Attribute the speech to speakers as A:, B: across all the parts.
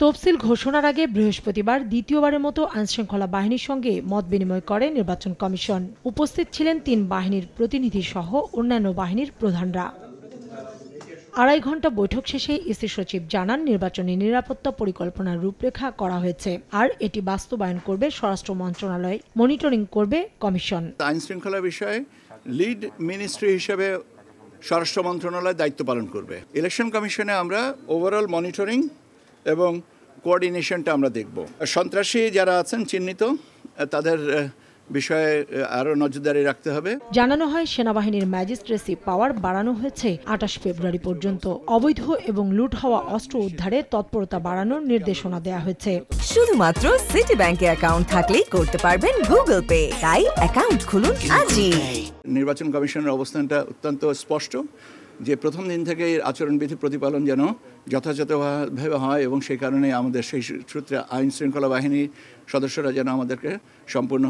A: তফসিল ঘোষণার আগে বৃহস্পতিবার দ্বিতীয়বারের মতো আইনশৃঙ্খলা বাহিনীর সঙ্গে মত বিনিময় করে নির্বাচন কমিশন। উপস্থিত ছিলেন ৩ বাহিনীর প্রতিনিধি সহ অন্যান্য বাহিনীর প্রধানরা। ২.৫ ঘণ্টা বৈঠক শেষে ইসি সচিব জানান, নির্বাচনী নিরাপত্তা পরিকল্পনার রূপরেখা করা হয়েছে, আর এটি বাস্তবায়ন করবে স্বরাষ্ট্র মন্ত্রণালয়, মনিটরিং করবে কমিশন।
B: আইন শৃঙ্খলা বিষয়ে লিড মিনিস্ট্রি হিসেবে স্বরাষ্ট্র মন্ত্রণালয় দায়িত্ব পালন করবে। ইলেকশন কমিশনে আমরা ওভারঅল মনিটরিং এবং কোঅর্ডিনেশনটা আমরা দেখব। সন্ত্রাসী যারা আছেন চিহ্নিত, তাদের বিষয়ে আরও নজরদারি রাখতে হবে।
A: জানানো হয়, সেনাবাহিনীর ম্যাজিস্ট্রেসি পাওয়ার বাড়ানো হয়েছে ২৮ ফেব্রুয়ারি পর্যন্ত। অবৈধ এবং লুট হওয়া অস্ত্র উদ্ধারে তৎপরতা বাড়ানোর নির্দেশনা দেওয়া হয়েছে।
C: শুধুমাত্র সিটি ব্যাংকে অ্যাকাউন্ট থাকলেই করতে পারবেন গুগল পে। তাই অ্যাকাউন্ট খুলুন আজই।
B: নির্বাচন কমিশনের অবস্থানটা অত্যন্ত স্পষ্ট যে প্রথম দিন থেকে আচরণবিধি প্রতিপালন যেন যথাযথভাবে হয়, এবং সেই কারণে আমাদের সেই সূত্রে আইন শৃঙ্খলা বাহিনীর সদস্যরা যেন আমাদেরকে সম্পূর্ণ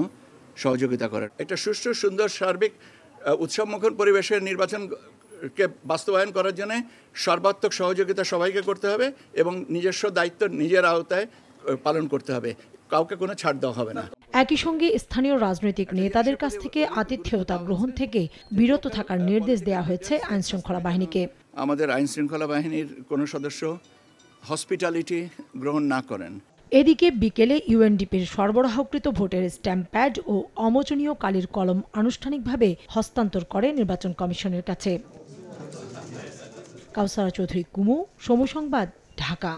B: সহযোগিতা করেন। একটা সুষ্ঠু, সুন্দর, সার্বিক উৎসবমুখর পরিবেশের নির্বাচনকে বাস্তবায়ন করার জন্য সর্বাত্মক সহযোগিতা সবাইকে করতে হবে এবং নিজস্ব দায়িত্ব নিজের আওতায় পালন করতে হবে। কাউকে কোনো ছাড় দেওয়া হবে না।
A: একই সঙ্গে স্থানীয় রাজনৈতিক নেতাদের কাছ থেকে আতিথেয়তা গ্রহণ থেকে বিরত থাকার নির্দেশ দেওয়া হয়েছে আইন শৃঙ্খলা বাহিনীকে।
B: আমাদের আইন শৃঙ্খলা বাহিনীর কোনো সদস্য হসপিটালিটি গ্রহণ না করেন।
A: এদিকে বিকেলে ইউএনডিপির সরবরাহকৃত ভোটের স্ট্যাম্প প্যাড ও অমোচনীয় কালির কলম আনুষ্ঠানিকভাবে হস্তান্তর করে নির্বাচন কমিশনের কাছে। কাউসারা চৌধুরী কুমু, সময় সংবাদ, ঢাকা।